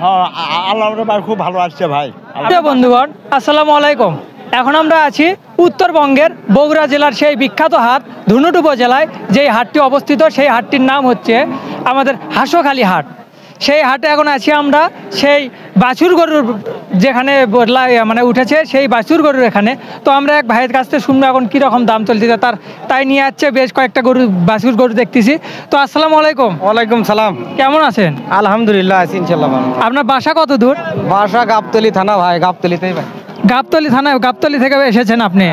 হ্যাঁ, আল্লাহ ভাই খুব ভালো আসছে ভাই। বন্ধুগণ আসসালামু আলাইকুম। এখন আমরা আছি উত্তরবঙ্গের বগুড়া জেলার সেই বিখ্যাত হাট ধুনট উপজেলায়। যেই হাটটি অবস্থিত সেই হাটটির নাম হচ্ছে আমাদের হাঁসখালি হাট। সেই হাটে এখন আছি আমরা সেই বাছুর গরুর যেখানে মানে উঠেছে সেই বাছুর গরুর এখানে। তো আমরা এক ভাইয়ের কাছ থেকে শুনবো এখন কীরকম দাম চলছে তাই নিয়ে যাচ্ছে বেশ কয়েকটা গরু বাছুর গরু দেখতেছি। তো আসসালামু আলাইকুম। ওয়ালাইকুম সালাম। কেমন আছেন? আলহামদুলিল্লাহ আছি ইনশাল্লাহ। আপনার বাসা কত দূর? বাসা গাবতলী থানা ভাই, গাবতলীতেই ভাই। গাবতলী থানায়, গাবতলী থেকে এসেছেন আপনি?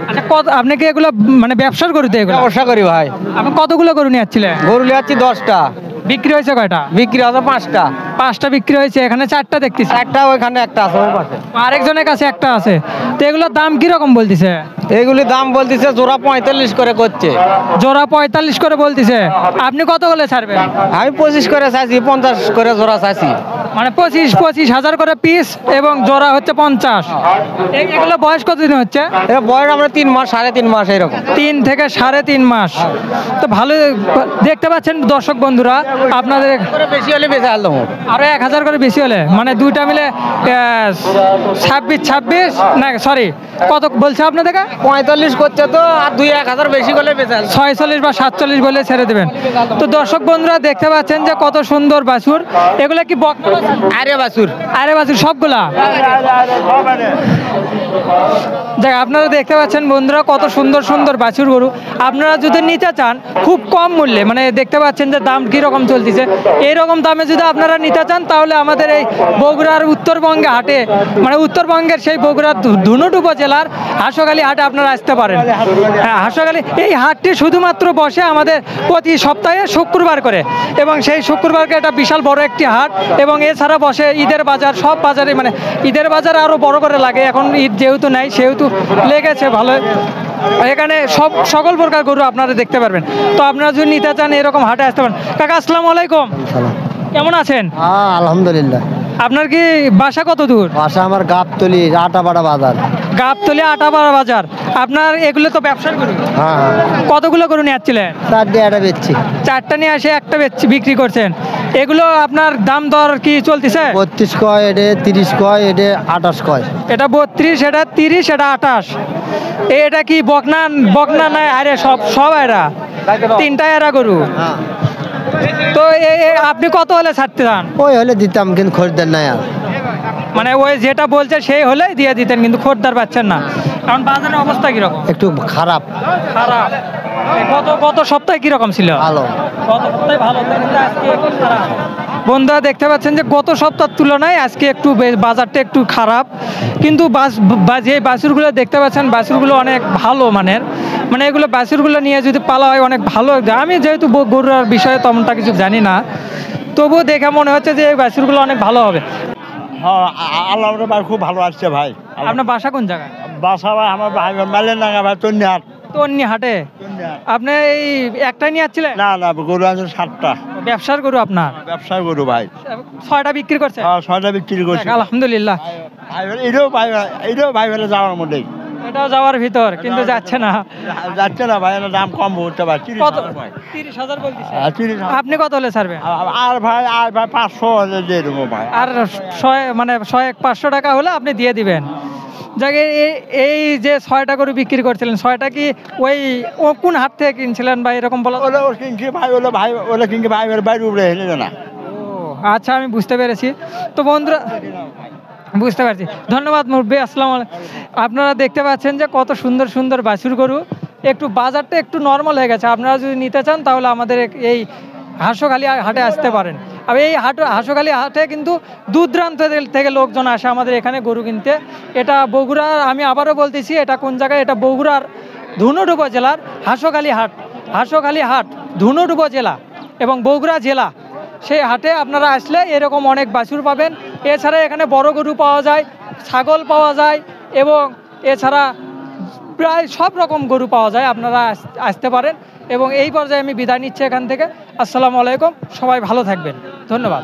আচ্ছা, আপনি কি এগুলো মানে ব্যবসার গরুতে এগুলো? ব্যবসা করি ভাই। আপনি কতগুলো গরু নিয়ে যাচ্ছিলেন? গরু নিয়ে যাচ্ছি 10টা। বিক্রি হয়েছে কয়টা? বিক্রি আছে 5টা। 5টা বিক্রি হয়েছে, এখানে 4টা দেখতেছি। একটা ওইখানে একটা আছে ওই পাশে। আরেকজনের কাছে একটা আছে। তো এগুলোর দাম কিরকম বলতেছে? এগুলি দাম বলতেছে জোড়া 45 করে করছে। জোড়া 45 করে বলতেছে। আপনি কত হলে ছাড়বেন? আমি 25 করে চাইছি, 50 করে জোড়া চাইছি। মানে 25,000 করে পিস এবং জোড়া হচ্ছে 50। এগুলো বয়স কতদিন হচ্ছে? এটা বয়স আমরা 3 মাস 3.5 মাস এরকম। 3 থেকে 3.5 মাস। তো ভালো দেখতে পাচ্ছেন দর্শক বন্ধুরা, আপনাদের বেশি হলে বেশি আলো আরো 1000 করে বেশি হলে মানে দুইটা মিলে 26 না সরি কত বলছে আপনাদেরকে? 45 করছে তো, আর 2-1000 বেশি করলে বেশি 46 বা 47 বলে ছেড়ে দেবেন। তো দর্শক বন্ধুরা দেখতে পাচ্ছেন যে কত সুন্দর বাছুর। এগুলা কি বকনা বাছুর? আরে বাছুর, আরে বাছুর সবগুলা। দেখ আপনারা দেখতে পাচ্ছেন বন্ধুরা কত সুন্দর সুন্দর বাছুর গরু। আপনারা যদি নিতে চান খুব কম মূল্যে, মানে দেখতে পাচ্ছেন যে দাম কীরকম চলতেছে, এইরকম দামে যদি আপনারা নিতে চান তাহলে আমাদের এই বগুড়ার উত্তরবঙ্গে হাটে, মানে উত্তরবঙ্গের সেই বগুড়ার ধুনট উপজেলার হাঁসখালি হাটে আপনারা আসতে পারেন। হ্যাঁ, হাঁসখালি এই হাটটি শুধুমাত্র বসে আমাদের প্রতি সপ্তাহে শুক্রবার করে, এবং সেই শুক্রবারকে এটা বিশাল বড় একটি হাট। এবং এছাড়া বসে ঈদের বাজার, সব বাজারে, মানে ঈদের বাজার আরও বড় করে লাগে। এখন ঈদ যেহেতু নাই সেহেতু লেগেছে ভালো। এখানে সকল প্রকার গরু আপনারা দেখতে পারবেন। তো আপনারা যদি নিতে চান এরকম হাটে আসতে পারেন। কাকা আসসালামু আলাইকুম, কেমন আছেন? হ্যাঁ আলহামদুলিল্লাহ। আপনার কি বাসা কত দূর? বাসা আমার গাবতলী আটাপাড়া বাজার। গাবতলী আটাপাড়া বাজার। আপনার এগুলো তো ব্যবসার গরু? হ্যাঁ। কতগুলো গরু নিয়ে যাচ্ছিলেন? 4টা বেচছি। 4টা নিয়ে আসে একটা বিক্রি করছেন। এগুলো আপনার দাম দর কি চলতেছে? 32 কয়, এটা 30 কয়, এটা 28 কয়। এটা 32, এটা 30, এটা 28। এটা কি বকনা নাই? আরে সব এরা 3টা এরা গরু। তো আপনি কত হলে ছাড়তে চান? ওই হলে দিতাম, কিন্তু খরিদ্দার নাই আর। মানে ওই যেটা বলছে সেই হলে দিয়ে দিতেন, কিন্তু খরিদ্দার পাচ্ছেন না। কারণ বাজারের অবস্থা কিরকম? একটু খারাপ। খারাপ। গত সপ্তাহে কিরকম ছিল? ভালো। গত সপ্তাহে ভালো, কিন্তু আজকে একটু খারাপ। বন্ধুরা দেখতে পাচ্ছেন যে গত সপ্তাহের তুলনায় আজকে একটু বাজারটা একটু খারাপ। কিন্তু যে বাছুরগুলো দেখতে পাচ্ছেন বাছুরগুলো অনেক ভালো মানের। মানে এগুলো বাছুরগুলো নিয়ে যদি পালা হয় অনেক ভালো। আমি যেহেতু গরুর বিষয়ে তেমনটা কিছু জানি না, তবুও দেখে মনে হচ্ছে যে এই বাছুরগুলো অনেক ভালো হবে। হ্যাঁ, আল্লাহ ভাই খুব ভালো আসছে ভাই। আপনার বাসা কোন জায়গায়? বাসা ভাই আমার ভাই মেলেনাঙ্গা ভাই, তন্নিহাট। তন্নি হাটে আপনি এই একটাই নিয়ে যাচ্ছিলেন? না না, গরু আছে 7টা। ব্যবসার গরু আপনার? ব্যবসার গরু ভাই। 6টা বিক্রি করছে? 6টা বিক্রি করছে আলহামদুলিল্লাহ। এটাও ভাই বলে যাওয়ার মধ্যেই, এটাও যাওয়ার ভিতর, কিন্তু যাচ্ছে না ভাই। দাম কম বলতে ভাই, 30,000 বলতেছে। 30,000। আপনি কত হলে ছাড়বেন? আর ভাই 500 হলে দিয়ে দেবো ভাই। আর 500 টাকা হলে আপনি দিয়ে দিবেন। যাকে এই যে 6টা করে বিক্রি করছিলেন, 6টা কি ও কোন হাট থেকে কিনছিলেন বা এরকম বলা? কিনছি ভাই, ওলা কিনছি ভাই, বাইরে উপরে হেলে না। আচ্ছা, আমি বুঝতে পেরেছি। তো বন্ধুরা বুঝতে পারছি, ধন্যবাদ মুরব্বি, আসসালামু আলাইকুম। আপনারা দেখতে পাচ্ছেন যে কত সুন্দর সুন্দর বাছুর গরু। একটু বাজারটা একটু নর্মাল হয়ে গেছে। আপনারা যদি নিতে চান তাহলে আমাদের এই হাঁসখালি হাটে আসতে পারেন। আর এই হাঁসখালি হাটে কিন্তু দূর দূরান্ত থেকে লোকজন আসে আমাদের এখানে গরু কিনতে। এটা বগুড়ার, আমি আবারও বলতেছি, এটা কোন জায়গায়? এটা বগুড়ার ধুনট উপজেলার হাঁসখালি হাট। হাঁসখালি হাট ধুনট উপজেলা এবং বগুড়া জেলা। সেই হাটে আপনারা আসলে এরকম অনেক বাছুর পাবেন। এছাড়া এখানে বড় গরু পাওয়া যায়, ছাগল পাওয়া যায়, এবং এছাড়া প্রায় সব রকম গরু পাওয়া যায়। আপনারা আসতে পারেন। এবং এই পর্যায়ে আমি বিদায় নিচ্ছি এখান থেকে। আসসালামু আলাইকুম, সবাই ভালো থাকবেন, ধন্যবাদ।